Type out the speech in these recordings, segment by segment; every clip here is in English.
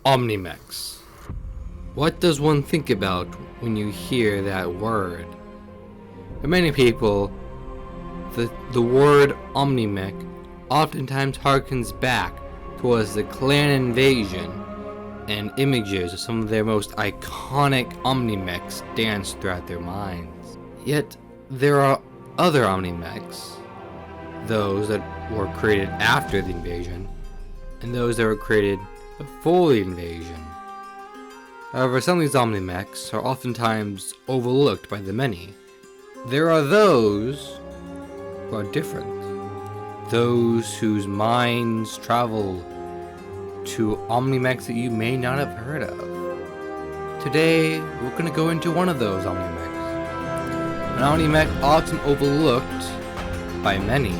Omni-mechs. What does one think about when you hear that word? For many people, the word Omni-mech oftentimes harkens back towards the clan invasion, and images of some of their most iconic Omni-mechs dance throughout their minds. Yet, there are other Omni-mechs, those that were created after the invasion, and those that were created before the invasion. However, some of these Omni-mechs are oftentimes overlooked by the many. There are those who are different, those whose minds travel to Omni-mechs that you may not have heard of. Today, we're going to go into one of those Omni-mechs. An Omni-mech often overlooked by many,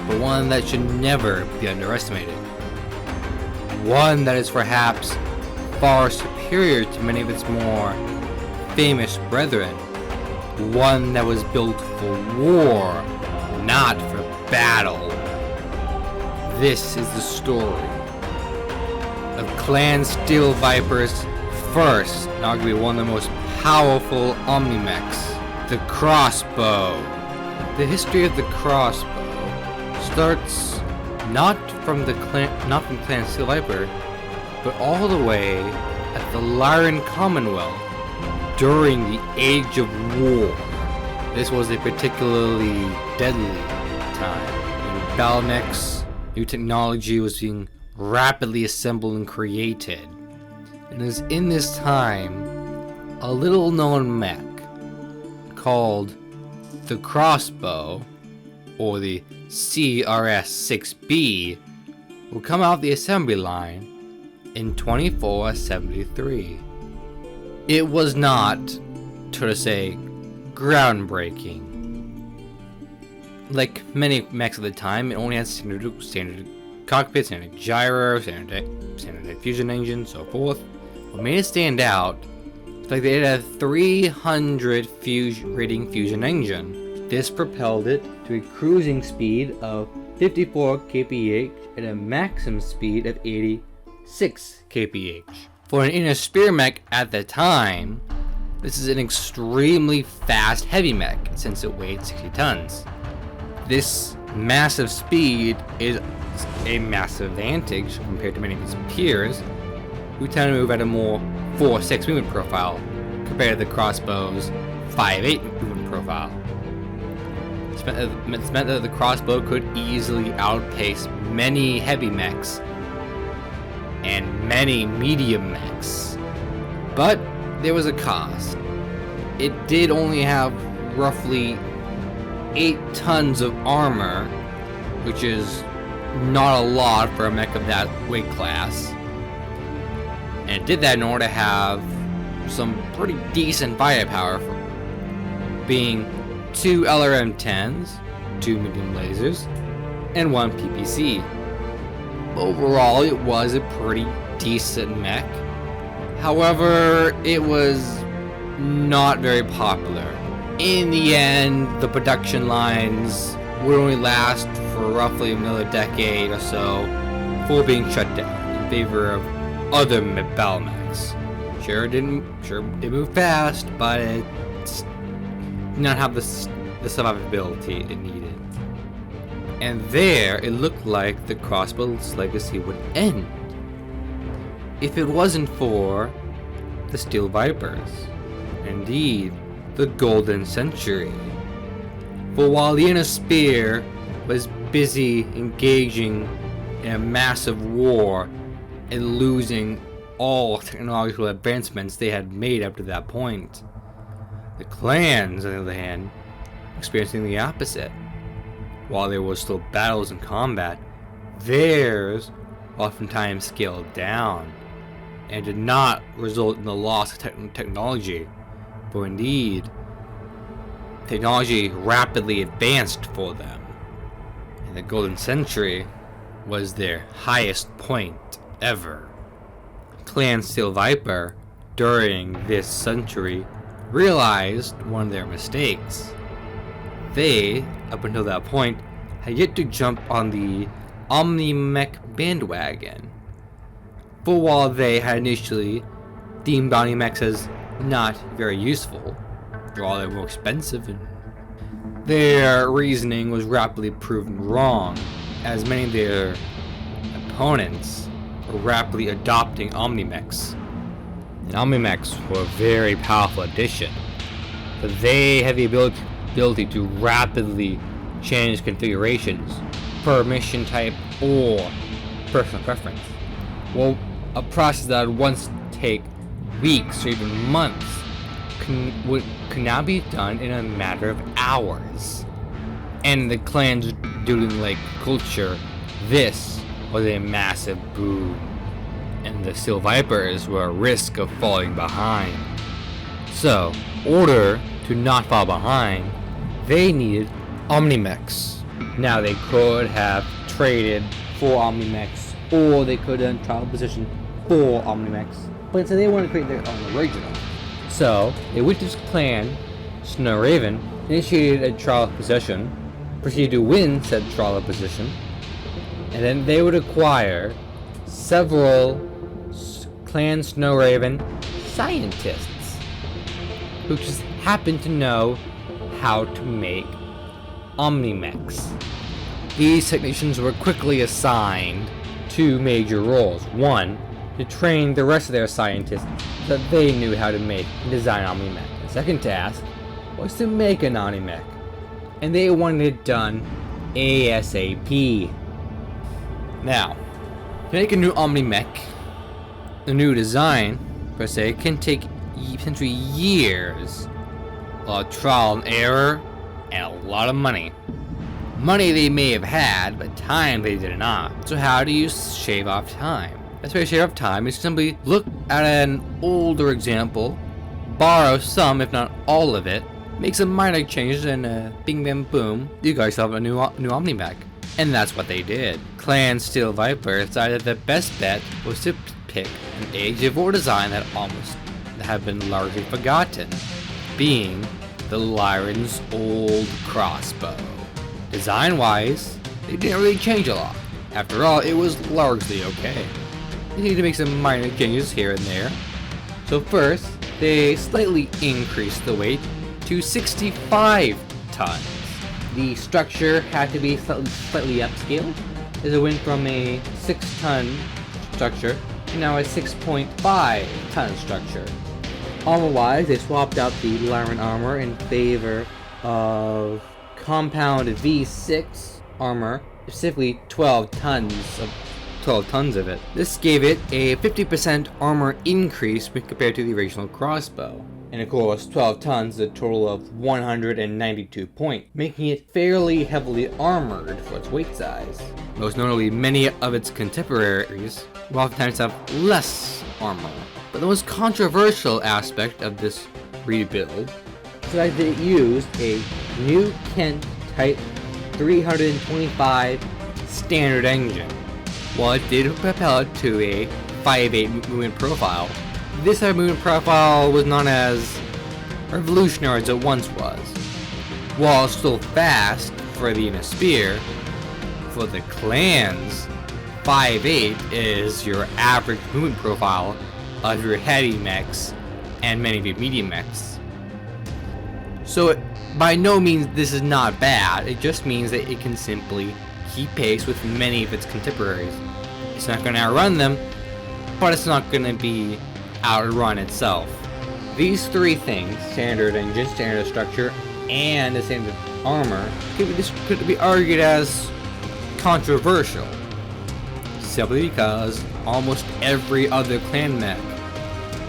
but one that should never be underestimated. One that is perhaps far superior to many of its more famous brethren. One that was built for war, not for battle. This is the story of Clan Steel Viper's first, and arguably one of the most powerful Omni-mechs, the Crossbow. The history of the Crossbow starts not from Clan Steel Viper, but all the way at the Lyran Commonwealth during the Age of War. This was a particularly deadly time when Battletech's new technology was being rapidly assembled and created. And it was in this time, a little known mech called the Crossbow, or the CRS-6B, will come out the assembly line in 2473. It was not, so to say, groundbreaking. Like many mechs at the time, it only had standard cockpit, standard gyro, standard diffusion engine, so forth. What made it stand out is like they had a 300 rating fusion engine. This propelled it to a cruising speed of 54 kph and a maximum speed of 86 kph. For an inner spear mech at the time, this is an extremely fast heavy mech since it weighed 60 tons. This massive speed is a massive advantage compared to many of its peers, who tend to move at a more 4-6 movement profile compared to the Crossbow's 5-8 movement profile. It's meant that the Crossbow could easily outpace many heavy mechs and many medium mechs. But there was a cost. It did only have roughly 8 tons of armor, which is not a lot for a mech of that weight class. And it did that in order to have some pretty decent firepower, for being 2 LRM-10s, 2 medium lasers, and 1 PPC. Overall, it was a pretty decent mech. However, it was not very popular. In the end, the production lines would only last for roughly another decade or so before being shut down in favor of other battle mechs. Sure, it moved fast, but it did not have the survivability it needed. And there, it looked like the Crossbow's legacy would end if it wasn't for the Steel Vipers. Indeed, the Golden Century. For while the Inner Spear was busy engaging in a massive war and losing all technological advancements they had made up to that point, the clans, on the other hand, experiencing the opposite. While there was still battles and combat, theirs oftentimes scaled down and did not result in the loss of technology, but indeed, technology rapidly advanced for them, and the Golden Century was their highest point ever. Clan Steel Viper, during this century, realized one of their mistakes. They, up until that point, had yet to jump on the Omni-mech bandwagon. For while they had initially deemed Omni mechs as not very useful, after all they were more expensive, and their reasoning was rapidly proven wrong, as many of their opponents were rapidly adopting Omni mechs. And Omni mechs were a very powerful addition, but they had the ability to rapidly change configurations per mission type or personal preference. Well, a process that would once take weeks or even months could now be done in a matter of hours. And the clan's Dueling Lake culture, this was a massive boon, and the Steel Vipers were at risk of falling behind. So, in order to not fall behind, they needed Omni mechs. Now they could have traded for Omni mechs, or they could have trial position for Omni mechs, but instead they wanted to create their own original. So they went to this clan, Snow Raven, initiated a trial of possession, proceeded to win said trial of possession, and then they would acquire several clan Snow Raven scientists who just happened to know how to make Omni mechs. These technicians were quickly assigned two major roles. One, to train the rest of their scientists so that they knew how to make and design Omni mech. The second task was to make an Omni mech, and they wanted it done ASAP. Now, to make a new Omni mech, a new design per se, can take potentially years of trial and error and a lot of money. Money they may have had, but time they did not. So how do you shave off time? Best way to shave off time is simply look at an older example, borrow some, if not all of it, make some minor changes, and bing bam boom, you guys have a new Omni mech. And that's what they did. Clan Steel Viper decided the best bet was to pick an Age of War design that had been largely forgotten, being the Lyran's old crossbow. Design-wise, they didn't really change a lot. After all, it was largely okay. They needed to make some minor changes here and there. So first, they slightly increased the weight to 65 tons. The structure had to be slightly upscaled, as it went from a 6-ton structure to now a 6.5-ton structure. Armor-wise, they swapped out the Lyran armor in favor of compounded V6 armor, specifically 12 tons of it. This gave it a 50% armor increase when compared to the original crossbow. And of course, 12 tons is a total of 192 points, making it fairly heavily armored for its weight size. Most notably, many of its contemporaries will oftentimes have less armor. But the most controversial aspect of this rebuild is that it used a new Kent Type 325 standard engine. While it did propel it to a 5.8 movement profile, this type of movement profile was not as revolutionary as it once was. While still fast for the Spear, for the clans, 5.8 is your average movement profile of your heavy mechs and many of your medium mechs. So by no means this is not bad, it just means that it can simply keep pace with many of its contemporaries. It's not going to outrun them, but it's not going to be outrun itself. These three things, standard engine, standard structure, and the standard armor, could be argued as controversial, simply because almost every other clan mech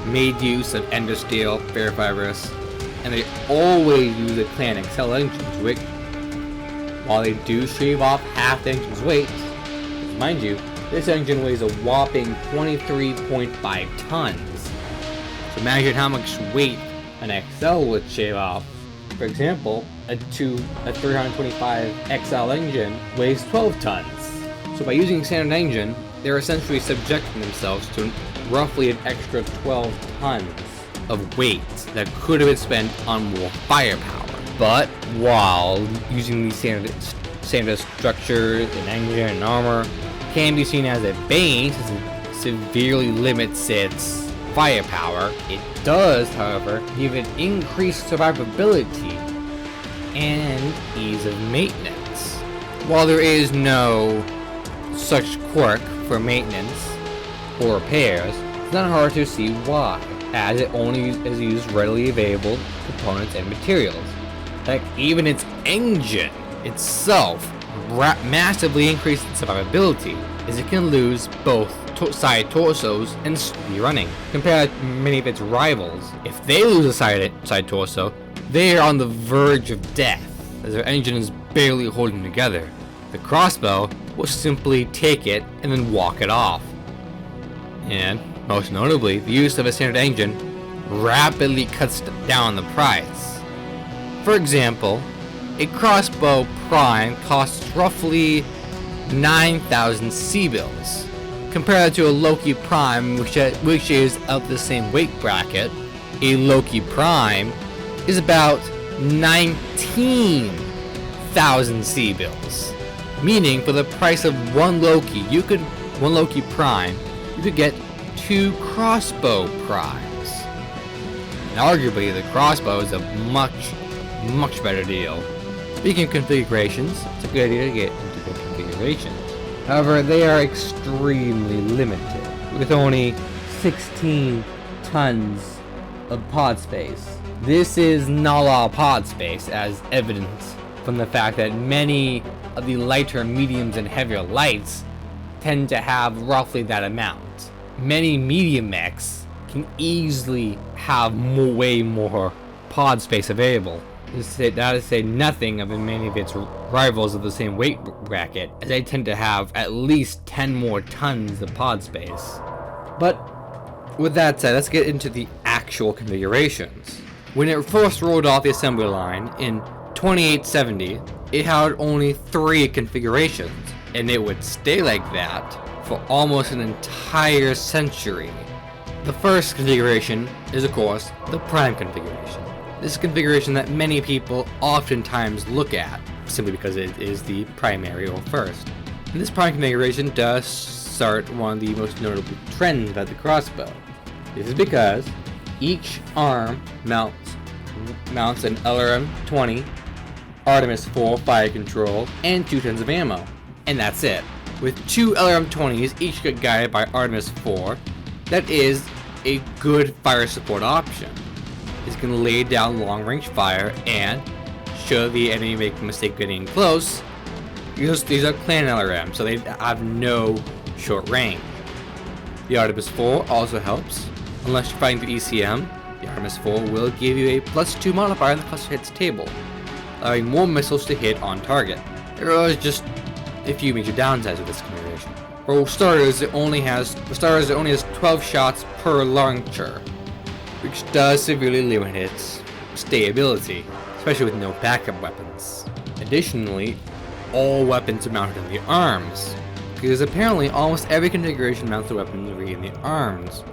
made use of Ender Steel, Fair Fibrous, and they always use the clan Excel engines, which, while they do shave off half the engine's weight, mind you, this engine weighs a whopping 23.5 tons. So imagine how much weight an XL would shave off. For example, a 325 XL engine weighs 12 tons. So by using a standard engine, they're essentially subjecting themselves to roughly an extra 12 tons of weight that could have been spent on more firepower. But while using these standard structures and engine and armor can be seen as a bane, severely limits its firepower. It does, however, give it increased survivability and ease of maintenance. While there is no such quirk for maintenance or repairs, it's not hard to see why, as it only is used readily available components and materials. Heck, even its engine itself massively increases its survivability, as it can lose both side torsos and be running. Compared to many of its rivals, if they lose a side torso, they are on the verge of death, as their engine is barely holding together. The crossbow will simply take it and then walk it off. And, most notably, the use of a standard engine rapidly cuts down the price. For example, a crossbow prime costs roughly 9,000 C-bills. Compared to a Loki Prime, which is of the same weight bracket, a Loki Prime is about 19,000 C-bills. Meaning, for the price of one Loki Prime, you could get 2 crossbow primes. And arguably, the crossbow is a much better deal. Speaking of configurations, it's a good idea to get into good configurations. However, they are extremely limited, with only 16 tons of pod space. This is not a lot of pod space, as evidenced from the fact that many of the lighter, mediums, and heavier lights tend to have roughly that amount. Many medium mechs can easily have way more pod space available. That is to say nothing of many of its rivals of the same weight bracket, as they tend to have at least 10 more tons of pod space. But with that said, let's get into the actual configurations. When it first rolled off the assembly line in 2870, it had only 3 configurations, and it would stay like that for almost an entire century. The first configuration is, of course, the prime configuration. This is a configuration that many people oftentimes look at, simply because it is the primary or first. And this prime configuration does start one of the most notable trends about the crossbow. This is because each arm mounts an LRM-20, Artemis 4 fire control, and 2 tons of ammo. And that's it. With 2 LRM-20s, each get guided by Artemis 4, that is a good fire support option. It's going to lay down long-range fire, and should the enemy make a mistake getting close, these are clan LRM, so they have no short range. The Artemis 4 also helps. Unless you're fighting through ECM, the Artemis 4 will give you a +2 modifier in the cluster hits table, allowing more missiles to hit on target. There are just a few major downsides of this configuration. For starters, it only has 12 shots per launcher, which does severely limit its stayability, especially with no backup weapons. Additionally, all weapons are mounted in the arms, because apparently almost every configuration mounts the weaponry in the arms.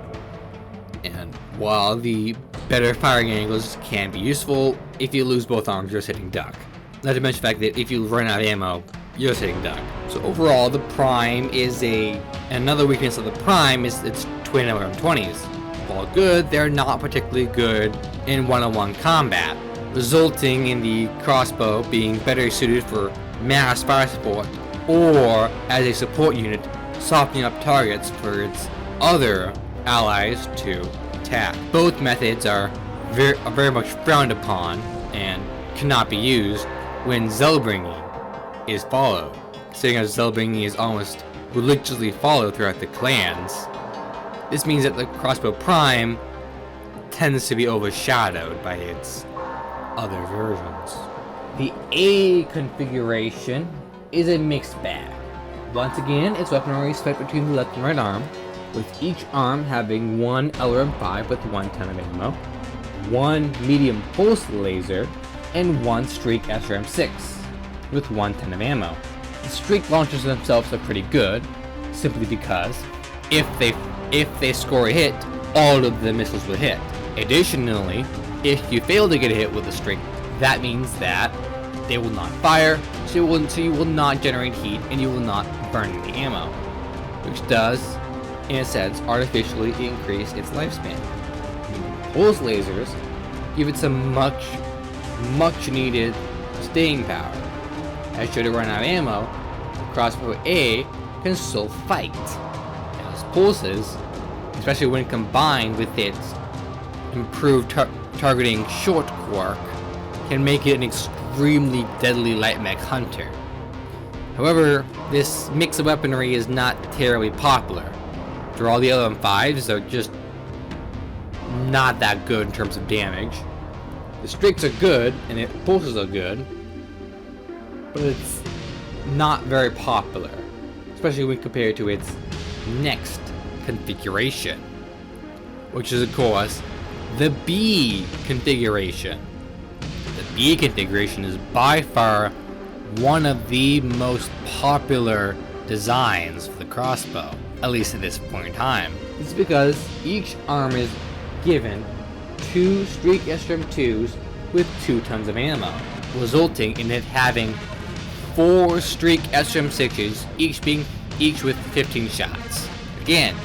And while the better firing angles can be useful, if you lose both arms, you're sitting duck. Not to mention the fact that if you run out of ammo, you're sitting duck. So overall, the Prime is another weakness of the Prime is its twin LRM-20s. While good, they're not particularly good in one-on-one combat, resulting in the crossbow being better suited for mass fire support, or as a support unit, softening up targets for its other allies to attack. Both methods are very much frowned upon and cannot be used when Zellbringing is followed, seeing as Zellbringing is almost religiously followed throughout the clans. This means that the crossbow Prime tends to be overshadowed by its other versions. The A configuration is a mixed bag. Once again, its weaponry is split between the left and right arm, with each arm having one LRM-5 with 1 ton of ammo, one medium pulse laser, and one Streak SRM-6 with 1 ton of ammo. The Streak launchers themselves are pretty good, simply because if they score a hit, all of the missiles will hit. Additionally, if you fail to get a hit with the Streak, that means that they will not fire, so you will not generate heat, and you will not burn any ammo, which does in a sense, artificially increase its lifespan. Pulse lasers give it some much needed staying power. As should it run out of ammo, Crossbow A can still fight. Now, its pulses, especially when combined with its improved targeting short quark, can make it an extremely deadly light mech hunter. However, this mix of weaponry is not terribly popular. After all, the other M5s are just not that good in terms of damage. The streaks are good and the pulses are good, but it's not very popular, especially when compared to its next configuration, which is of course the B configuration. The B configuration is by far one of the most popular designs for the crossbow, at least at this point in time. This is because each arm is given 2 Streak SRM-2s with 2 tons of ammo, resulting in it having 4 Streak SRM-6s, each with 15 shots. Again,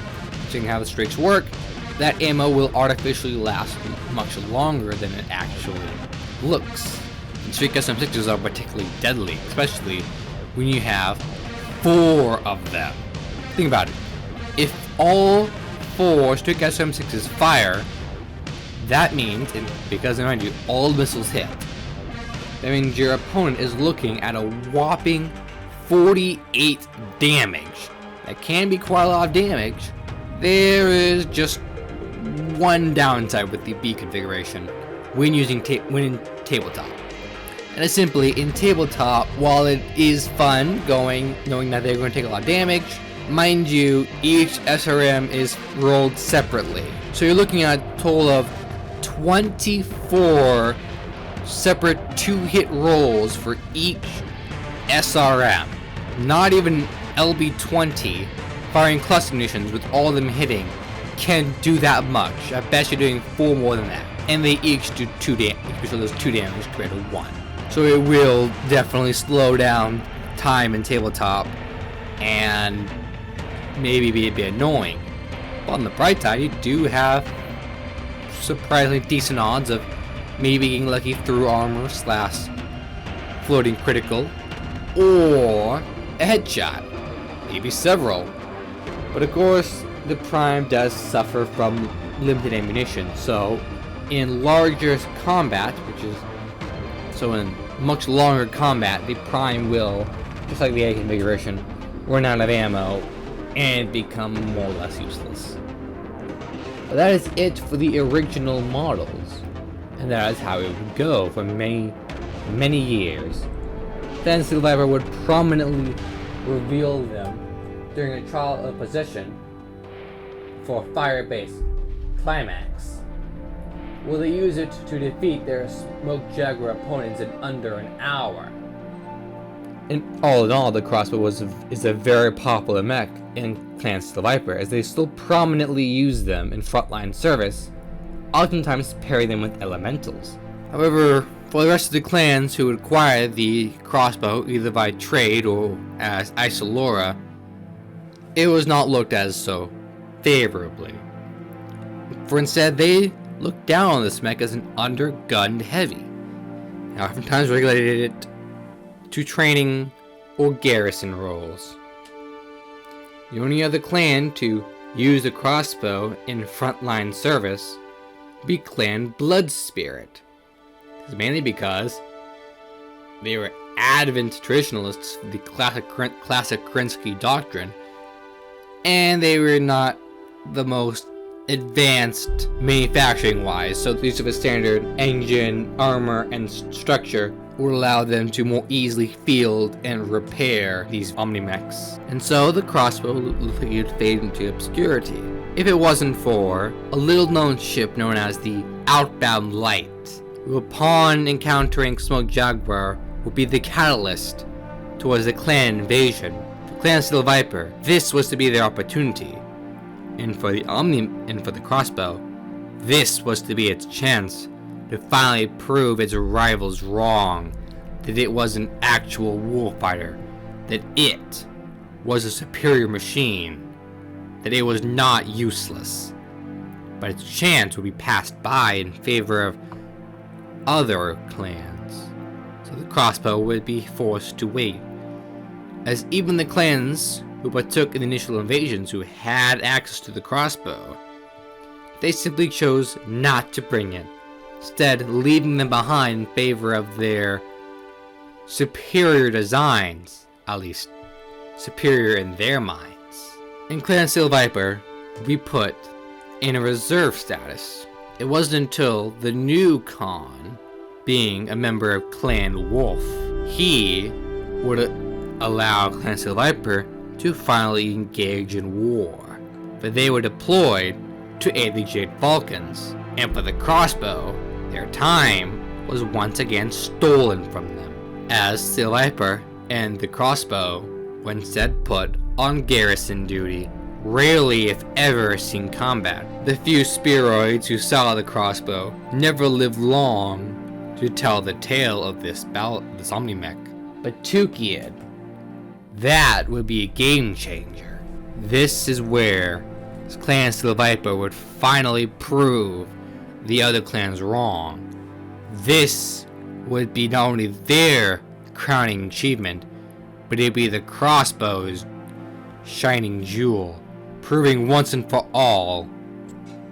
seeing how the streaks work, that ammo will artificially last much longer than it actually looks. And Streak SRM-6s are particularly deadly, especially when you have 4 of them. Think about it. If all 4 Streak SRM-6s fire, that means, and because mind you, all missiles hit, that means your opponent is looking at a whopping 48 damage. That can be quite a lot of damage. There is just one downside with the B configuration when using in tabletop. And it's simply, in tabletop, while it is fun knowing that they're going to take a lot of damage, mind you, each SRM is rolled separately. So you're looking at a total of 24 separate 2-hit rolls for each SRM. Not even LB-20 firing cluster munitions with all of them hitting can do that much. I bet you're doing 4 more than that. And they each do 2 damage, so there's 2 damage compared to 1. So it will definitely slow down time in tabletop and maybe be a bit annoying. But on the bright side, you do have surprisingly decent odds of maybe getting lucky through armor / floating critical, or a headshot, maybe several. But of course, the Prime does suffer from limited ammunition, so in larger combat, in much longer combat, the Prime will, just like the A configuration, run out of ammo and become more or less useless. But that is it for the original models, and that is how it would go for many years. Then Survivor would prominently reveal them during a trial of possession for a fire-based climax. Will they use it to defeat their Smoke Jaguar opponents in under an hour? In all, the crossbow is a very popular mech in Clans of the Viper, as they still prominently use them in frontline service, oftentimes pairing them with elementals. However, for the rest of the clans who acquire the crossbow either by trade or as Isolora, it was not looked at so favorably. For instead, they looked down on this mech as an undergunned heavy, and oftentimes regulated it to training or garrison roles. The only other clan to use the crossbow in frontline service would be Clan Blood Spirit. This is mainly because they were advent traditionalists of the classic Kerensky doctrine, and they were not the most advanced manufacturing wise, so the use of a standard engine, armor, and structure would allow them to more easily field and repair these Omni mechs. And so the crossbow looked like it would fade into obscurity if it wasn't for a little known ship known as the Outbound Light, who upon encountering Smoke Jaguar would be the catalyst towards the clan invasion. For Clan Steel Viper, this was to be their opportunity. And for the Omni and for the crossbow, this was to be its chance to finally prove its rivals wrong, that it was an actual warfighter, that it was a superior machine, that it was not useless, but its chance would be passed by in favor of other clans, so the crossbow would be forced to wait, as even the clans who partook in the initial invasions who had access to the crossbow, they simply chose not to bring it, instead leaving them behind in favor of their superior designs, at least superior in their minds. In Clan Steel Viper, we put in a reserve status. It wasn't until the new Khan, being a member of Clan Wolf, he would allow Clan Steel Viper to finally engage in war. But they were deployed to aid the Jade Falcons, and for the crossbow, their time was once again stolen from them, as Steel Viper and the crossbow were instead put on garrison duty, rarely if ever seen combat. The few spheroids who saw the crossbow never lived long to tell the tale of this Omni mech. But Tukiad, that would be a game changer. This is where Clan Steel Viper would finally prove the other clans wrong. This would be not only their crowning achievement, but it'd be the crossbow's shining jewel, proving once and for all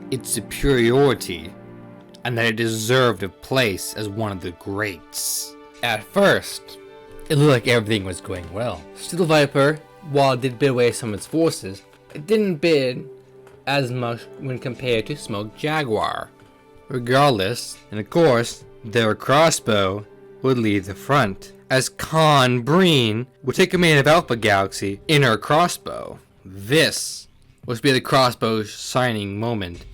its superiority and that it deserved a place as one of the greats. At first, it looked like everything was going well. Steel Viper, while it did bid away some of its forces, it didn't bid as much when compared to Smoke Jaguar. Regardless, and of course, their crossbow would lead the front, as Khan Breen would take command of Alpha Galaxy in her crossbow. This was to be the crossbow's shining moment,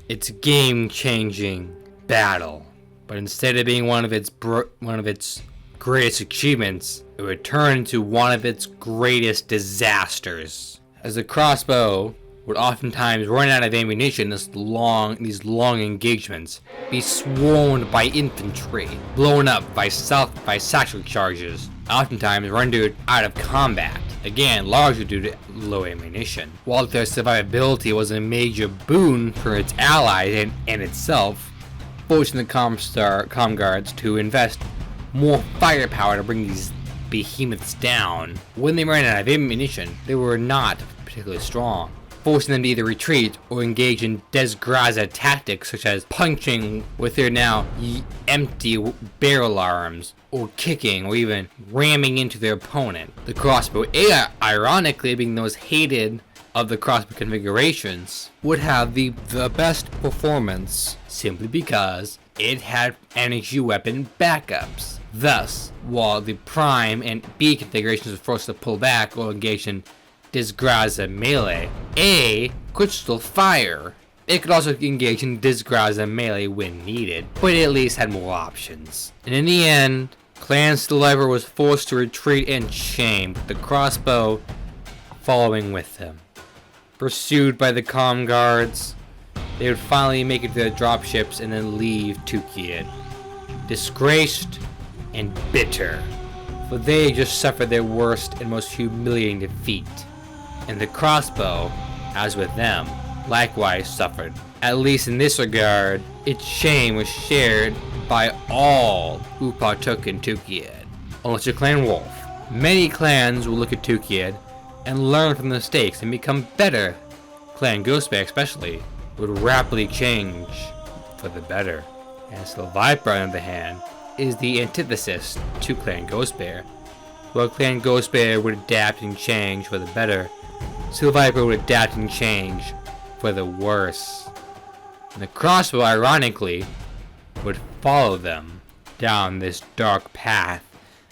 its game-changing battle. But instead of being one of its greatest achievements, it would turn into one of its greatest disasters, as the crossbow would oftentimes run out of ammunition in these long engagements, be swarmed by infantry, blown up by satchel charges, oftentimes rendered out of combat, again largely due to low ammunition. While their survivability was a major boon for its allies and itself, forcing the comm guards to invest more firepower to bring these behemoths down. When they ran out of ammunition, they were not particularly strong, forcing them to either retreat or engage in desgraza tactics such as punching with their now empty barrel arms, or kicking, or even ramming into their opponent. The crossbow, ironically being the most hated of the crossbow configurations, would have the best performance simply because it had energy weapon backups. Thus, while the Prime and B configurations were forced to pull back or engage in Disgraza melee, A could still fire. It could also engage in Disgraza melee when needed, but it at least had more options. And in the end, Clan Steel Viper was forced to retreat in shame, with the crossbow following with them. Pursued by the comm guards, they would finally make it to their dropships and then leave Tukiad, disgraced and bitter, for they just suffered their worst and most humiliating defeat. And the crossbow, as with them, likewise suffered. At least in this regard, its shame was shared by all who partook in Tukiad, unless you're Clan Wolf. Many clans will look at Tukiad and learn from the mistakes and become better. Clan Ghostbear especially would rapidly change for the better. And Steel Viper, on the other hand, is the antithesis to Clan Ghostbear. While Clan Ghostbear would adapt and change for the better, Steel Viper would adapt and change for the worse. And the crossbow, ironically, would follow them down this dark path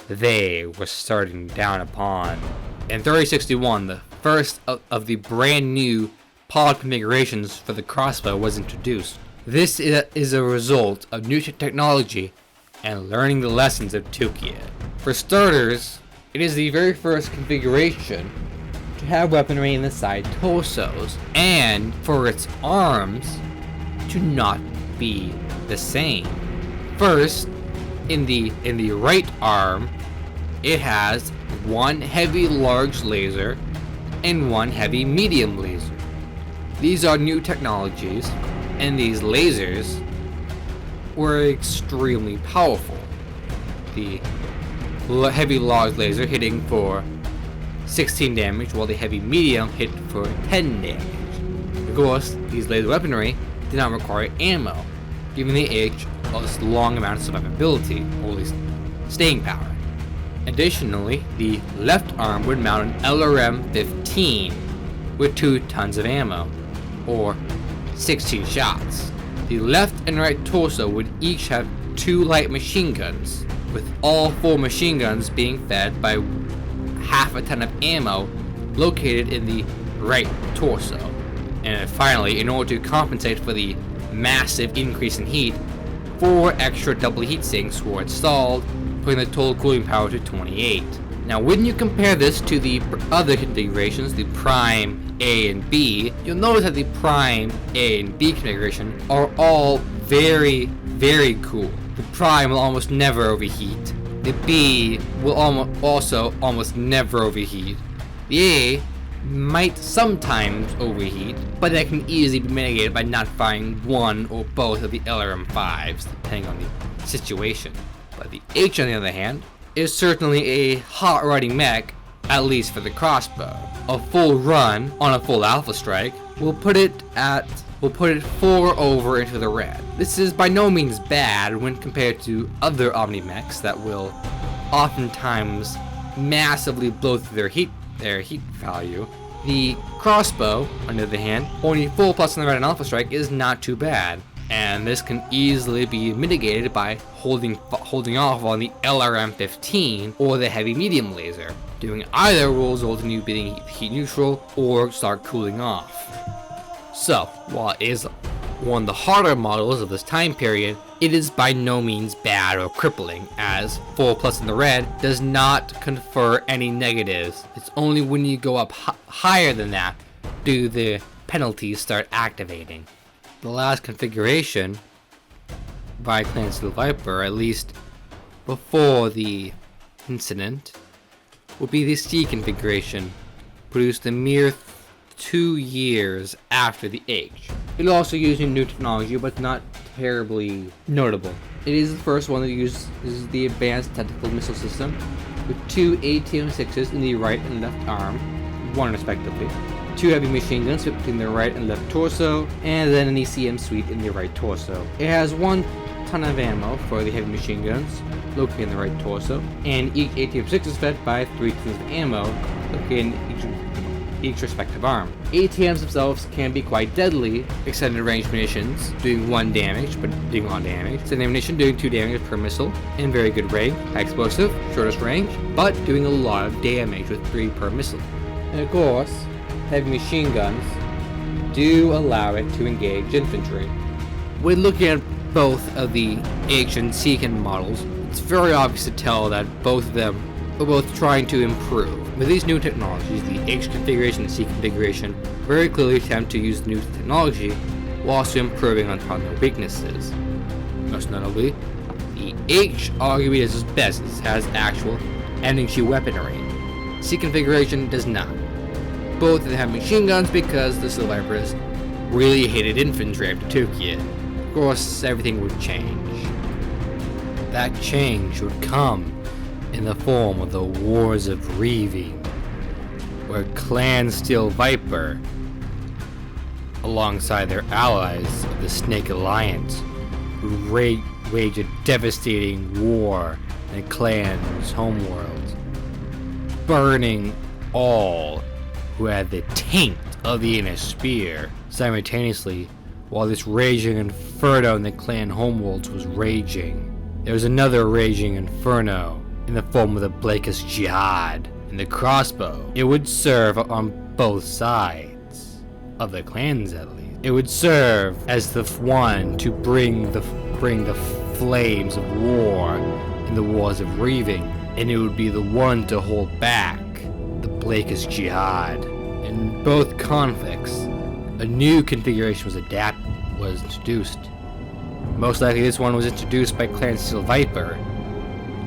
they were starting down upon. In 3061, the first of the brand new pod configurations for the crossbow was introduced. This is a result of new technology and learning the lessons of Tukiad. For starters, it is the very first configuration to have weaponry in the side torsos, and for its arms to not be the same. First, in the right arm, it has one heavy large laser and one heavy medium laser. These are new technologies, and these lasers were extremely powerful. The heavy large laser hitting for 16 damage, while the heavy medium hit for 10 damage. Of course, these laser weaponry did not require ammo, giving the H a long amount of survivability, or at least staying power. Additionally, the left arm would mount an LRM-15 with 2 tons of ammo, or 16 shots. The left and right torso would each have 2 light machine guns, with all 4 machine guns being fed by half a ton of ammo located in the right torso. And finally, in order to compensate for the massive increase in heat, 4 extra double heat sinks were installed, putting the total cooling power to 28. Now when you compare this to the other configurations, the Prime A and B, you'll notice that the Prime A and B configuration are all very, very cool. The Prime will almost never overheat. The B will also almost never overheat. The A might sometimes overheat, but that can easily be mitigated by not firing one or both of the LRM-5s, depending on the situation. But the H, on the other hand, is certainly a hot riding mech, at least for the crossbow. A full run on a full alpha strike will put it 4 over into the red. This is by no means bad when compared to other Omni mechs that will oftentimes massively blow through their heat value. The crossbow, on the other hand, only full plus on the red and alpha strike is not too bad, and this can easily be mitigated by holding off on the LRM-15 or the heavy medium laser. Doing either will result in you being heat neutral or start cooling off. So, while it is one of the harder models of this time period, it is by no means bad or crippling, as 4 plus in the red does not confer any negatives. It's only when you go up higher than that do the penalties start activating. The last configuration by Clan Steel Viper, at least before the incident, would be the C configuration, produced a mere 2 years after the H. It also used new technology, but not terribly notable. It is the first one that uses the advanced tactical missile system, with 2 ATM-6s in the right and left arm, 1 respectively, 2 heavy machine guns between the right and left torso, and then an ECM suite in the right torso. It has 1 ton of ammo for the heavy machine guns, located in the right torso, and each ATM-6 is fed by 3 tons of ammo, located in each respective arm. ATMs themselves can be quite deadly. Extended range munitions doing 1 damage, but doing 1 damage. Extended ammunition doing 2 damage per missile, in very good range. High explosive, shortest range, but doing a lot of damage with 3 per missile. And of course, heavy machine guns do allow it to engage infantry. When looking at both of the H and C models, it's very obvious to tell that both of them are both trying to improve. With these new technologies, the H configuration and C configuration very clearly attempt to use new technology while also improving upon their weaknesses. Most notably, the H arguably is its best, it has actual energy weaponry. C configuration does not. Both of them have machine guns because the Steel Vipers really hated infantry after Tukia. Of course, everything would change. That change would come in the form of the Wars of Reaving, where Clan Steel Viper, alongside their allies of the Snake Alliance, would wage a devastating war in the clan's homeworld, burning all who had the taint of the Inner Spear. Simultaneously, while this raging inferno in the clan homeworlds was raging, there was another raging inferno in the form of the Blakest Jihad and the crossbow. It would serve on both sides of the clans, at least. It would serve as the one to bring the flames of war in the Wars of Reaving, and it would be the one to hold back the Blakest Jihad. In both conflicts, a new configuration was introduced. Most likely this one was introduced by Clan Steel Viper,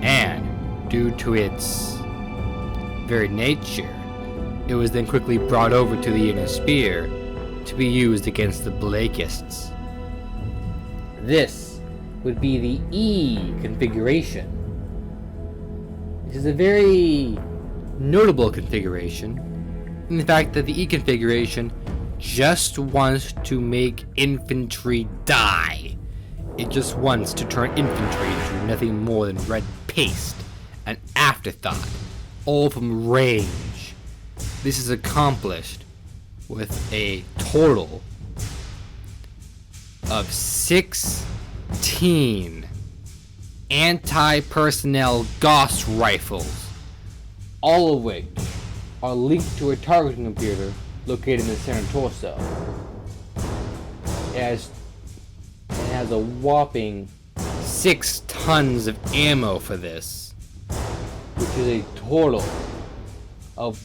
and due to its very nature, it was then quickly brought over to the Inner Spear to be used against the Blakists. This would be the E configuration. This is a very notable configuration in the fact that the E configuration just wants to make infantry die. It just wants to turn infantry into nothing more than red paste, an afterthought, all from range. This is accomplished with a total of 16 anti-personnel Gauss rifles, all of which are linked to a targeting computer located in the center torso. It has a whopping 6 tons of ammo for this, which is a total of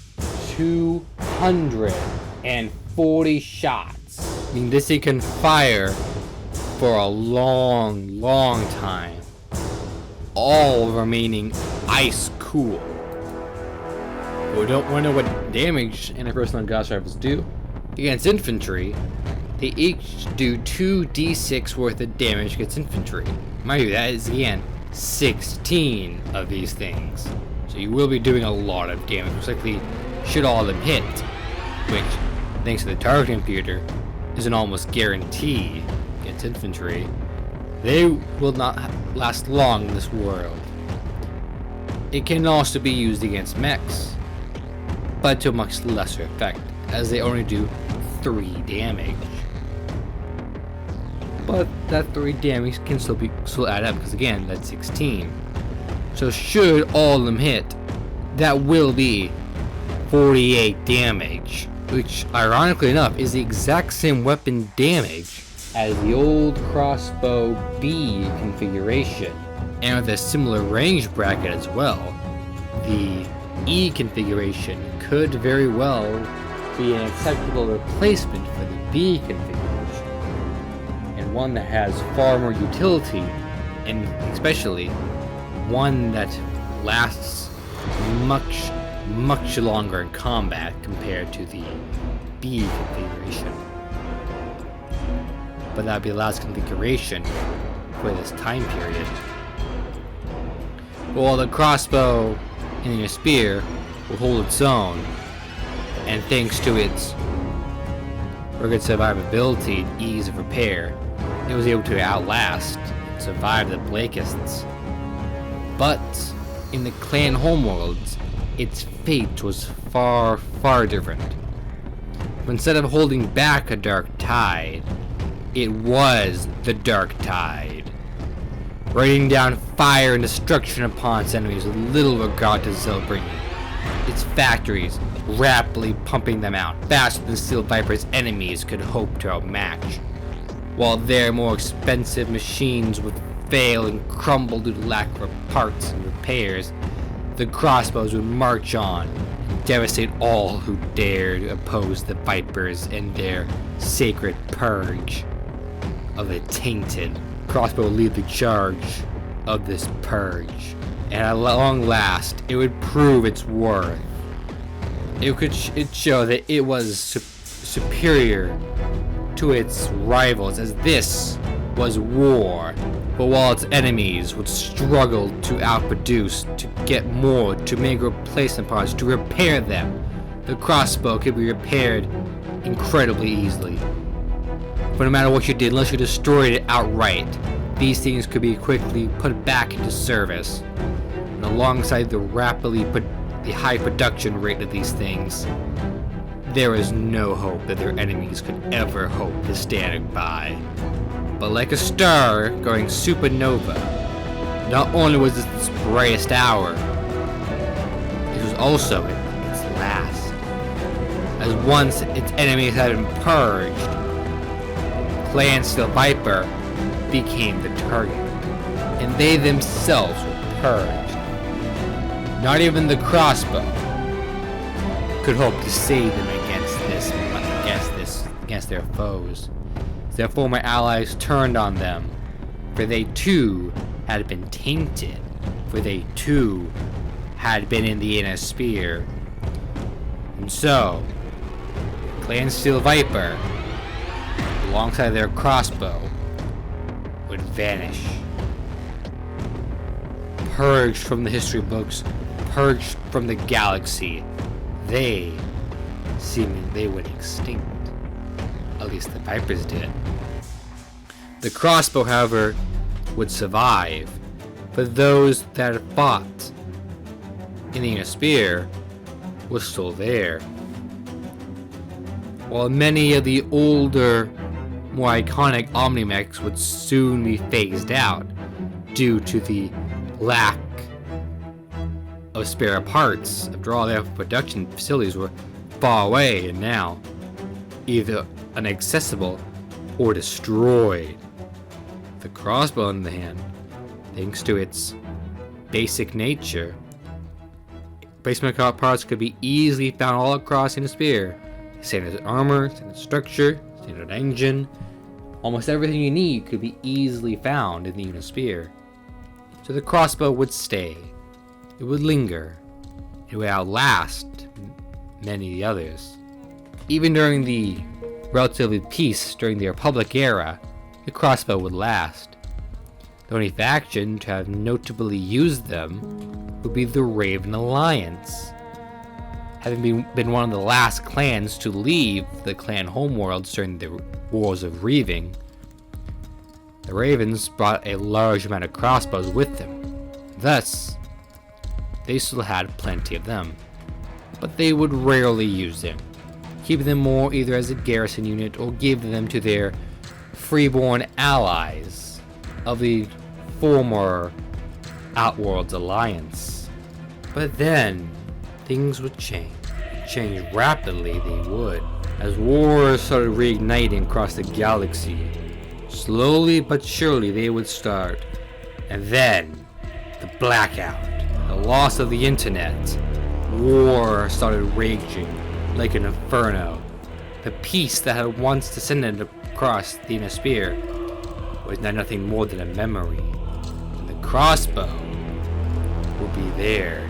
240 shots. I mean, this thing can fire for a long, long time, all remaining ice cool. We don't want to know what damage anti-personnel Gauss rifles do. Against infantry, they each do 2d6 worth of damage against infantry. Mind you, that is again 16 of these things. So you will be doing a lot of damage. Most likely should all of them hit, which, thanks to the targeting computer, is an almost guarantee against infantry. They will not last long in this world. It can also be used against mechs, but to a much lesser effect, as they only do 3 damage. But that 3 damage can still add up, because again, that's 16. So should all of them hit, that will be 48 damage, which ironically enough is the exact same weapon damage as the old crossbow B configuration, and with a similar range bracket as well. The E configuration could very well be an acceptable replacement for the B configuration, and one that has far more utility, and especially one that lasts much longer in combat compared to the B configuration. But that would be the last configuration for this time period. Well, the crossbow and your spear will hold its own, and thanks to its rugged survivability and ease of repair, it was able to outlast and survive the Blakists. But in the clan homeworlds, its fate was far, far different. But instead of holding back a dark tide, it was the dark tide, raining down fire and destruction upon its enemies with little regard to Zilbring. Its factories rapidly pumping them out faster than Steel Viper's enemies could hope to outmatch, while their more expensive machines would fail and crumble due to lack of parts and repairs. The crossbows would march on and devastate all who dared oppose the Vipers and their sacred purge of the tainted. Crossbow would lead the charge of this purge, and at long last, it would prove its worth. It show that it was superior to its rivals, as this was war. But while its enemies would struggle to outproduce, to get more, to make replacement parts, to repair them, the crossbow could be repaired incredibly easily. But no matter what you did, unless you destroyed it outright, these things could be quickly put back into service. And alongside the high production rate of these things, there is no hope that their enemies could ever hope to stand by. But like a star going supernova, not only was this its brightest hour, it was also its last. As once its enemies had been purged, Clan Steel Viper became the target, and they themselves were purged. Not even the crossbow could hope to save them against their foes. Their former allies turned on them, for they too had been tainted, for they too had been in the inner sphere. And so, Clan Steel Viper alongside their crossbow, would vanish. Purged from the history books, purged from the galaxy, they went extinct. At least the Vipers did. The crossbow, however, would survive, but those that had fought in the inner sphere was still there. While many of the older, more iconic Omni mechs would soon be phased out due to the lack of spare parts. After all, their production facilities were far away and now either inaccessible or destroyed. The crossbow, on the hand, thanks to its basic nature, replacement parts could be easily found all across in the sphere. Standard armor, standard structure, standard engine, almost everything you need could be easily found in the Unisphere. So the crossbow would stay, it would linger, it would outlast many of the others. Even during the relatively peace during the Republic era, the crossbow would last. The only faction to have notably used them would be the Raven Alliance. Having been one of the last clans to leave the clan homeworlds during the Wars of Reaving, the Ravens brought a large amount of crossbows with them. Thus, they still had plenty of them, but they would rarely use them, keeping them more either as a garrison unit or giving them to their freeborn allies of the former Outworlds Alliance. But then, things would change. Change rapidly, they would. As wars started reigniting across the galaxy, slowly but surely they would start. And then, the blackout, the loss of the internet, war started raging like an inferno. The peace that had once descended across the inner sphere was now nothing more than a memory. And the crossbow would be there.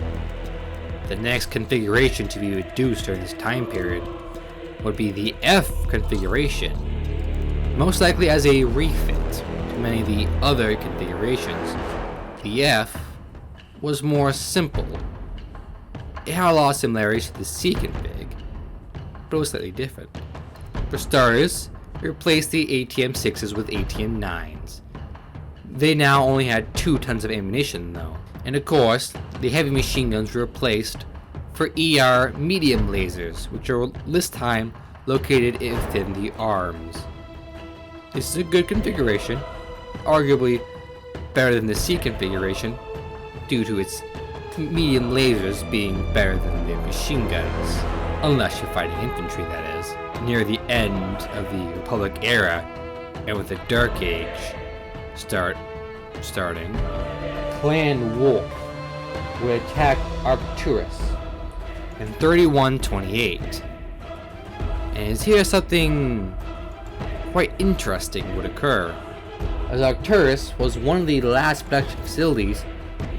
The next configuration to be reduced during this time period would be the F configuration, most likely as a refit to many of the other configurations. The F was more simple. It had a lot of similarities to the C config, but it was slightly different. For starters, we replaced the ATM-6s with ATM-9s. They now only had 2 tons of ammunition though. And of course, the heavy machine guns were replaced for ER medium lasers, which are this time located within the arms. This is a good configuration, arguably better than the C configuration, due to its medium lasers being better than the machine guns, unless you're fighting infantry, that is. Near the end of the Republic era, and with the Dark Age starting, Clan Wolf would attack Arcturus in 3128. And here something quite interesting would occur, as Arcturus was one of the last production facilities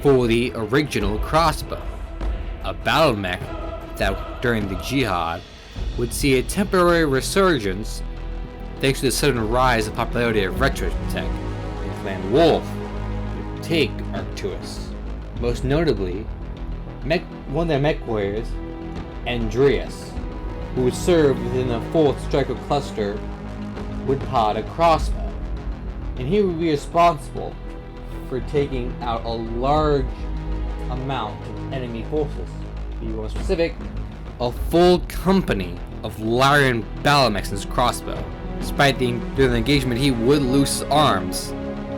for the original crossbow, a battle mech that during the Jihad would see a temporary resurgence thanks to the sudden rise in popularity of Retrotech, and Clan Wolf would take Arcturus. Most notably, one of their mech warriors, Andreas, who would serve within the 4th Striker cluster, would pod a crossbow, and he would be responsible for taking out a large amount of enemy forces. To be more specific, a full company of Lyran battle mechs in his crossbow. Despite during the engagement, he would lose his arms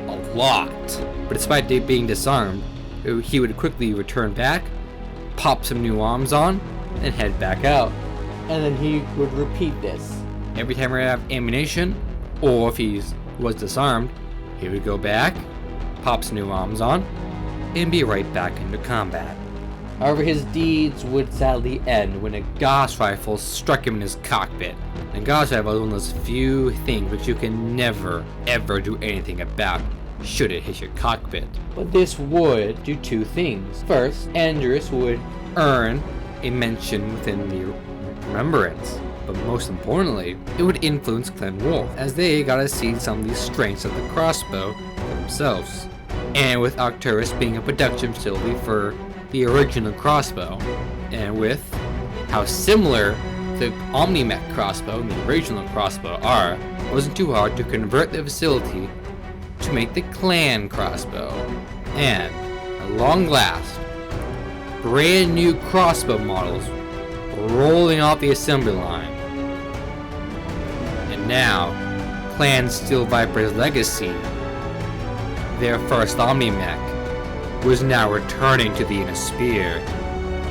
a lot, but despite being disarmed, he would quickly return back, pop some new arms on, and head back out. And then he would repeat this. Every time he would have ammunition, or if he was disarmed, he would go back, pop some new arms on, and be right back into combat. However, his deeds would sadly end when a Gauss rifle struck him in his cockpit. And a Gauss rifle is one of those few things which you can never, ever do anything about should it hit your cockpit. But this would do 2 things. First, Andreas would earn a mention within the remembrance. but most importantly, it would influence Clan Wolf, as they got to see some of the strengths of the crossbow for themselves. And with Arcturus being a production facility for the original crossbow, and with how similar the Omni mech crossbow and the original crossbow are, it wasn't too hard to convert the facility to make the clan crossbow. And at long last, brand new crossbow models rolling off the assembly line. And now, Clan Steel Viper's legacy, their first Omni mech, was now returning to the Inner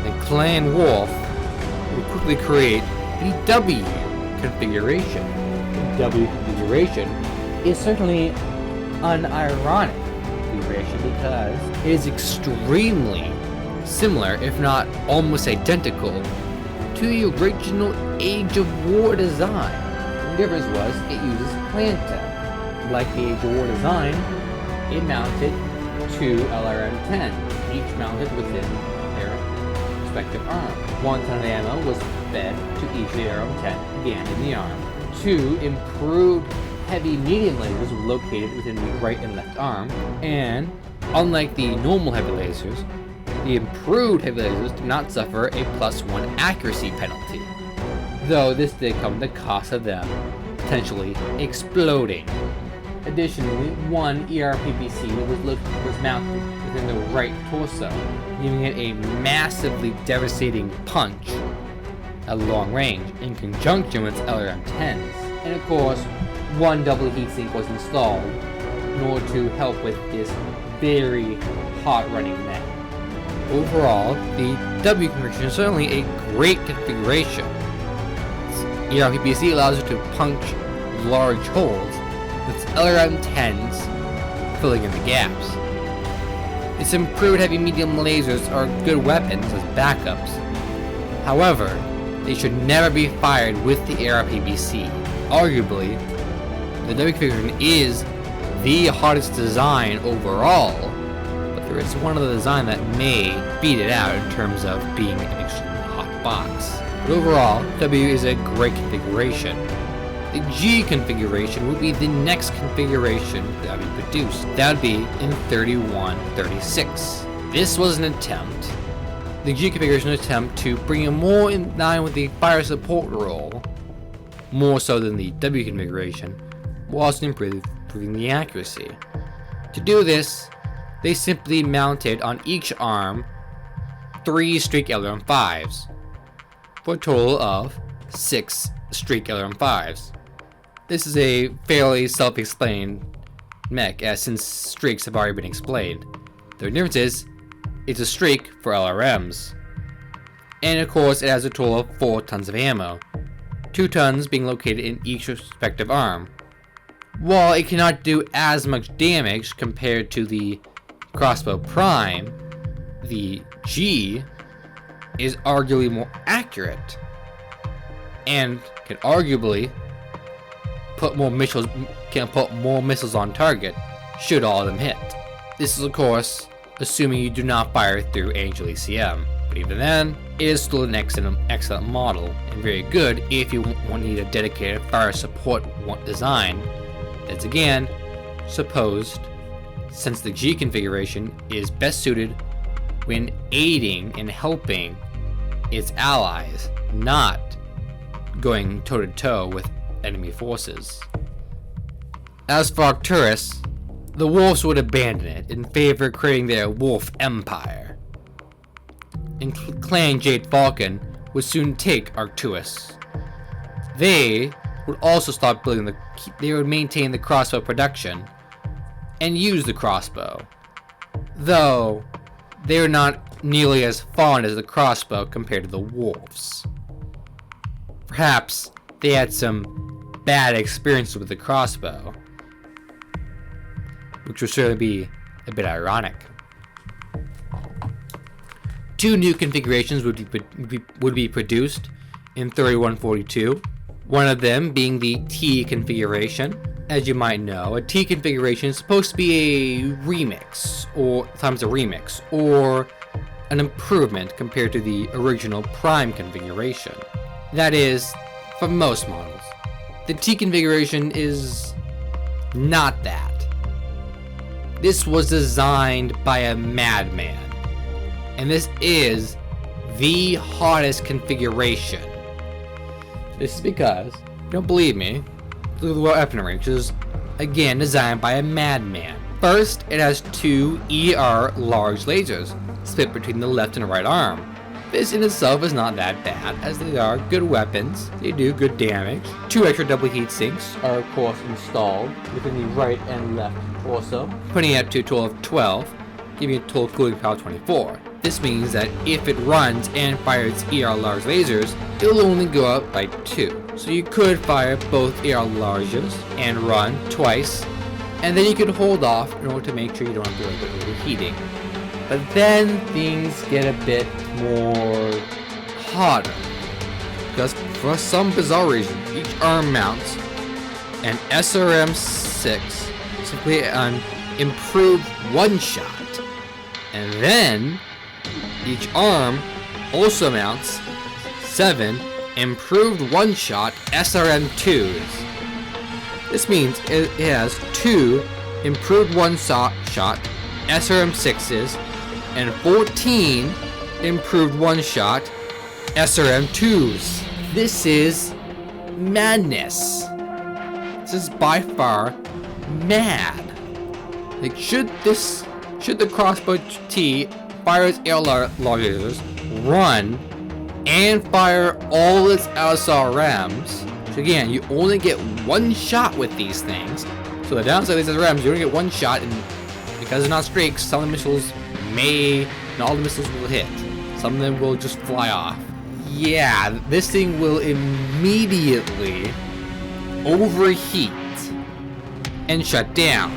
and Clan Wolf would quickly create the W configuration. The W configuration is certainly an ironic configuration because it is extremely similar, if not almost identical, to the original Age of War design. The difference was it uses clan tech. Like the Age of War design, it mounted two LRM-10, each mounted within their respective arm. 1 ton of ammo was fed to each of the LRM-10 jammed in the arm. 2 improved heavy medium lasers were located within the right and left arm, and unlike the normal heavy lasers, the improved heavy lasers did not suffer a +1 accuracy penalty, though this did come at the cost of them potentially exploding. Additionally, 1 ERPPC was mounted within the right torso, giving it a massively devastating punch at long range in conjunction with LRM-10s. And of course, 1 double heatsink was installed in order to help with this very hot running mech. Overall, the W configuration is certainly a great configuration. ERPPC allows you to punch large holes, with LRM-10s filling in the gaps. Its improved heavy medium lasers are good weapons as backups. However, they should never be fired with the ERPPC. Arguably, the W configuration is the hardest design overall, but there is one other design that may beat it out in terms of being an extremely hot box. But overall, W is a great configuration. The G configuration would be the next configuration that would be produced. That would be in 3136. This was an attempt, the G configuration was an attempt to bring it more in line with the fire support role, more so than the W configuration, while also improving the accuracy. To do this, they simply mounted on each arm 3 streak LRM-5s, for a total of 6 streak LRM-5s. This is a fairly self-explained mech, as since streaks have already been explained. The difference is, it's a streak for LRMs. And of course, it has a total of 4 tons of ammo, 2 tons being located in each respective arm. While it cannot do as much damage compared to the Crossbow Prime, the G is arguably more accurate, and can arguably put more missiles on target should all of them hit. This is of course assuming you do not fire through Angel ECM, but even then, it is still an excellent model and very good if you need a dedicated fire support design. That's again supposed, since the G configuration is best suited when aiding and helping its allies, not going toe-to-toe with enemy forces. As for Arcturus, the Wolves would abandon it in favor of creating their Wolf Empire. And Clan Jade Falcon would soon take Arcturus. They would also stop building they would maintain the crossbow production and use the crossbow, though they are not nearly as fond as the crossbow compared to the Wolves. Perhaps they had some bad experiences with the crossbow, which would certainly be a bit ironic. 2 new configurations would be produced in 3142, one of them being the T configuration. As you might know, a T configuration is supposed to be a remix, or sometimes a remix, or an improvement compared to the original Prime configuration. That is, for most models. The T configuration is not that. This was designed by a madman, and this is the hardest configuration. This is because, if you don't believe me, look at the weapon range, which is again designed by a madman. First, it has 2 ER large lasers, split between the left and right arm. This in itself is not that bad, as they are good weapons, they do good damage. 2 extra double heat sinks are of course installed within the right and left torso, putting it to a total of 12, giving it a total cooling power of 24. This means that if it runs and fires ER large lasers, it will only go up by 2. So you could fire both ER larges and run twice, and then you could hold off in order to make sure you don't have to worry about overheating. But then things get a bit more harder, because for some bizarre reason, each arm mounts an SRM-6, simply an improved one-shot, and then each arm also mounts 7 improved one-shot SRM-2s. This means it has 2 improved one-shot SRM-6s and 14 improved one-shot SRM-2s. This is madness. This is by far mad. Like, should the crossbow T fire its AR lasers, run, and fire all its SRMs? So again, you only get one shot with these things. So the downside of these SRMs, you only get one shot, and because they're not streaks, some of the missiles not all the missiles will hit. Some of them will just fly off. Yeah, this thing will immediately overheat and shut down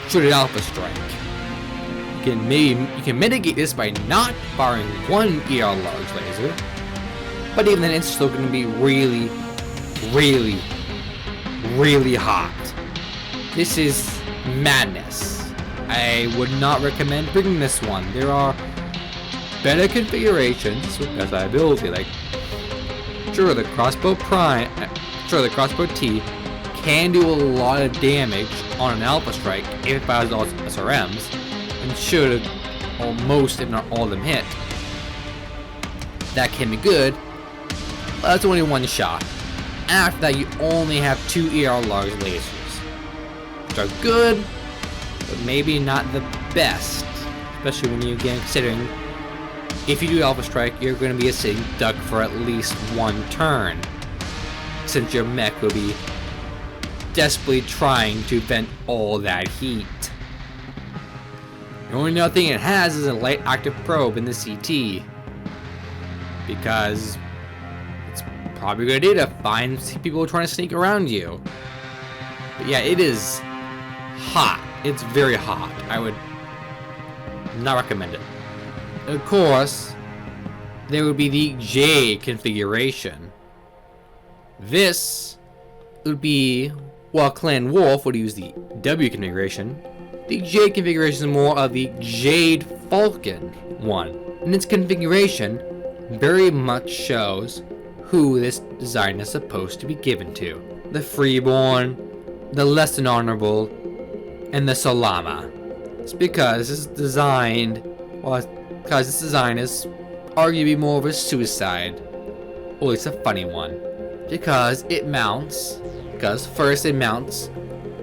should it alpha strike. You can mitigate this by not firing one ER large laser, but even then it's still going to be really, really, really hot. This is madness. I would not recommend bringing this one. There are better configurations with best ability, like sure the crossbow T can do a lot of damage on an alpha strike if it fires all its SRMs, and should almost, if not all of them, hit. That can be good, but that's only one shot. After that, you only have 2 ER large lasers, which are good, but maybe not the best, especially when you again considering if you do alpha strike, you're going to be a sitting duck for at least one turn, since your mech will be desperately trying to vent all that heat. The only other thing it has is a light active probe in the CT, because it's probably a good idea to find people trying to sneak around you. But yeah, it is hot. It's very hot. I would not recommend it. Of course, there would be the J configuration. This would be, while Clan Wolf would use the W configuration, the J configuration is more of the Jade Falcon one. And its configuration very much shows who this design is supposed to be given to. The Freeborn, the Less Than Honorable, and the Solama. It's because this design is arguably more of a suicide, or at least a funny one, because first it mounts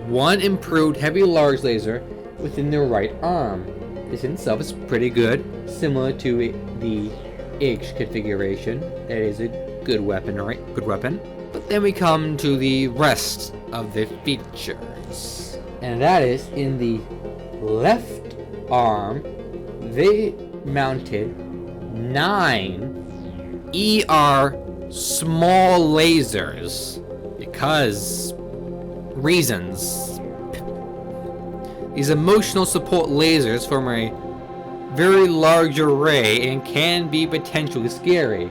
one improved heavy large laser within the right arm. This in itself is pretty good, similar to the H configuration. That is a good weapon, right? Good weapon. But then we come to the rest of the features, and that is in the left arm. They mounted 9 ER small lasers because reasons. These emotional support lasers form a very large array and can be potentially scary.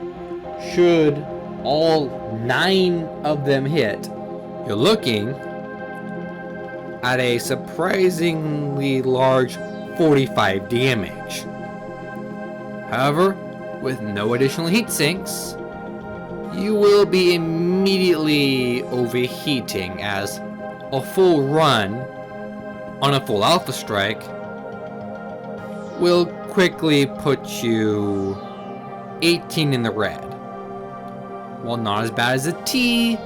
Should all 9 of them hit, you're looking at a surprisingly large 45 damage. However, with no additional heat sinks, you will be immediately overheating, as a full run on a full alpha strike will quickly put you 18 in the red. While not as bad as a T,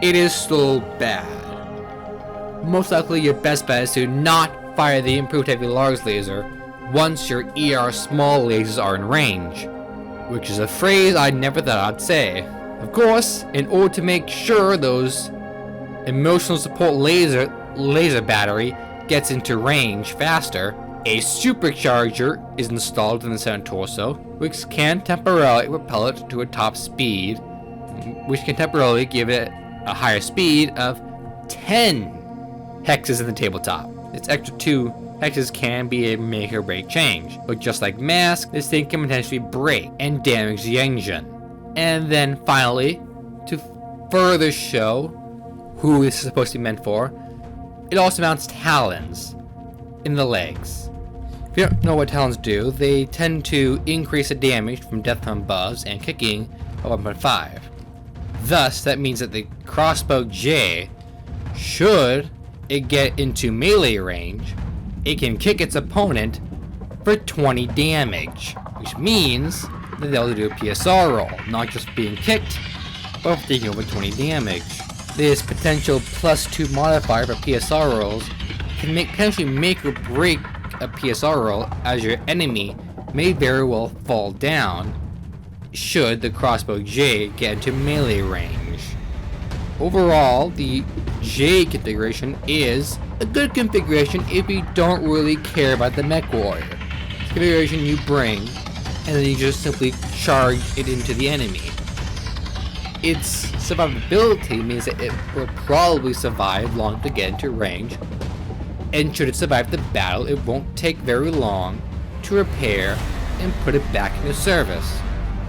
it is still bad. Most likely your best bet is to not fire the improved heavy large laser once your ER small lasers are in range, which is a phrase I never thought I'd say. Of course, in order to make sure those emotional support laser battery gets into range faster, a supercharger is installed in the center torso, which can temporarily propel it to a top speed, which can temporarily give it a higher speed of 10 hexes in the tabletop. Its extra 2 hexes can be a make or break change, but just like Mask, this thing can potentially break and damage the engine. And then finally, to further show who this is supposed to be meant for, it also mounts talons in the legs. If you don't know what talons do, they tend to increase the damage from death from buffs and kicking by 1.5. Thus, that means that the crossbow J, should it get into melee range, it can kick its opponent for 20 damage, which means that they'll do a PSR roll, not just being kicked, but for taking over 20 damage. This potential +2 modifier for PSR rolls can potentially make or break a PSR roll, as your enemy may very well fall down should the crossbow J get into melee range. Overall, the J configuration is a good configuration if you don't really care about the mech warrior. It's a configuration you bring, and then you just simply charge it into the enemy. Its survivability means that it will probably survive long to get into range, and should it survive the battle, it won't take very long to repair and put it back into service.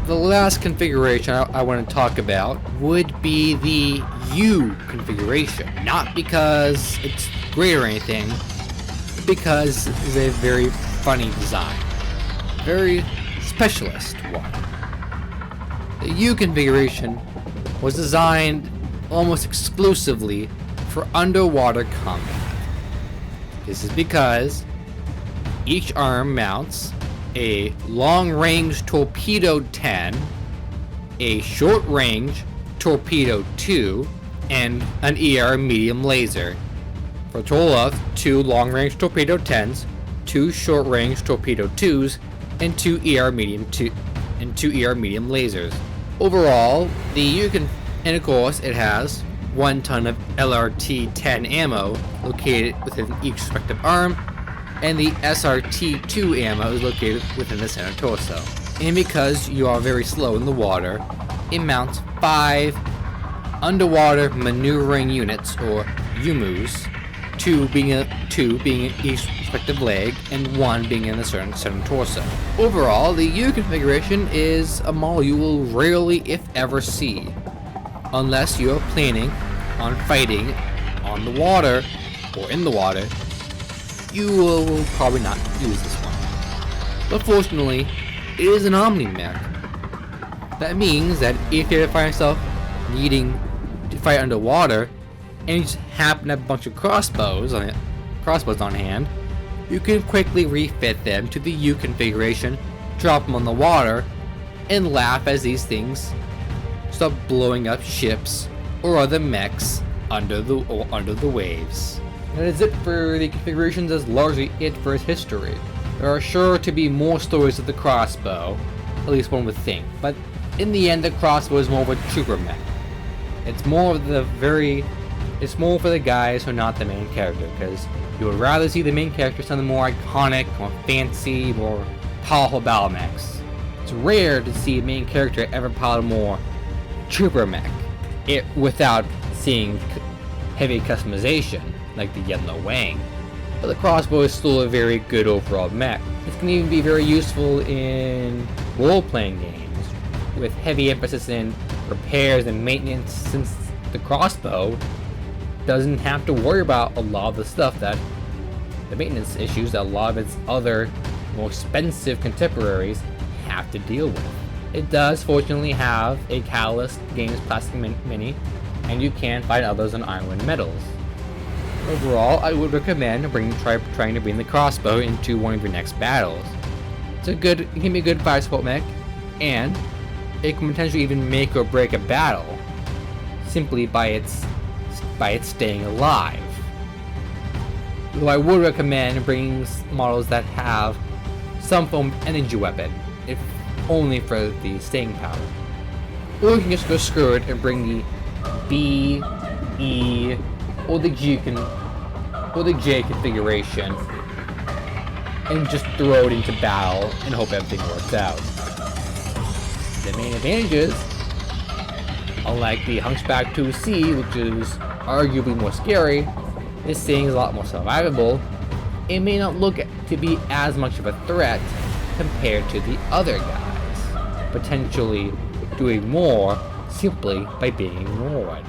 The last configuration I want to talk about would be the U configuration. Not because it's great or anything, but because it's a very funny design. Very specialist one. The U configuration was designed almost exclusively for underwater combat. This is because each arm mounts a long-range torpedo 10, a short-range torpedo 2, and an ER medium laser, for a total of 2 long-range torpedo 10s, 2 short-range torpedo 2s, and 2 ER medium lasers. Overall, and of course, it has 1 ton of LRT-10 ammo located within each respective arm, and the SRT-2 ammo is located within the center torso. And because you are very slow in the water, it mounts 5 underwater maneuvering units, or UMUs, 2 being in each respective leg, and 1 being in the center torso. Overall, the U configuration is a model you will rarely, if ever, see, unless you are planning on fighting on the water or in the water. You will probably not use this one. But fortunately, it is an Omni mech. That means that if you find yourself needing to fight underwater, and you just happen to have a bunch of crossbows on hand, you can quickly refit them to the U configuration, drop them on the water, and laugh as these things start blowing up ships or other mechs under the waves. That is it for the configurations. That's largely it for its history. There are sure to be more stories of the crossbow, at least one would think, but in the end the crossbow is more of a trooper mech. It's more for the guys who are not the main character, because you would rather see the main character some of the more iconic, more fancy, more powerful battle mechs. It's rare to see a main character ever pilot a more trooper mech, without seeing heavy customization like the Yellow Wang. But the crossbow is still a very good overall mech. This can even be very useful in role-playing games, with heavy emphasis in repairs and maintenance, since the crossbow doesn't have to worry about a lot of the stuff that the maintenance issues that a lot of its other more expensive contemporaries have to deal with. It does fortunately have a Catalyst Games Plastic Mini, and you can find others on Ironwind Metals. Overall, I would recommend trying to bring the crossbow into one of your next battles. It can be a good fire support mech, and it can potentially even make or break a battle simply by its staying alive. Though I would recommend bringing models that have some form of energy weapon, if only for the staying power. Or you can just go screw it and bring the B, E, or the J configuration and just throw it into battle and hope everything works out. The main advantages, unlike the Hunchback 2C, which is arguably more scary, this thing is a lot more survivable. It may not look to be as much of a threat compared to the other guys, potentially doing more simply by being ignored.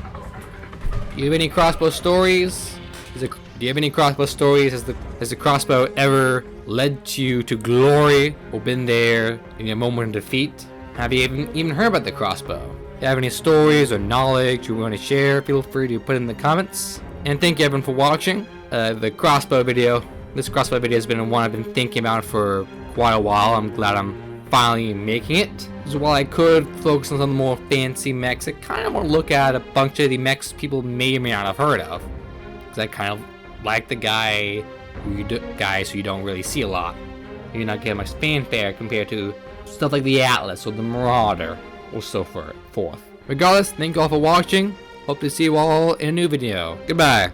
Do you have any crossbow stories? Has the crossbow ever led you to glory or been there in your moment of defeat? Have you even heard about the crossbow? If you have any stories or knowledge you want to share, feel free to put in the comments. And thank you everyone for watching the crossbow video. This crossbow video has been one I've been thinking about for quite a while. I'm glad I'm finally making it. So while I could focus on some of the more fancy mechs, I kind of want to look at a bunch of the mechs people may or may not have heard of. Because I kind of like the guys who you don't really see a lot. You not get much fanfare compared to stuff like the Atlas or the Marauder or so forth. Regardless, thank you all for watching. Hope to see you all in a new video. Goodbye.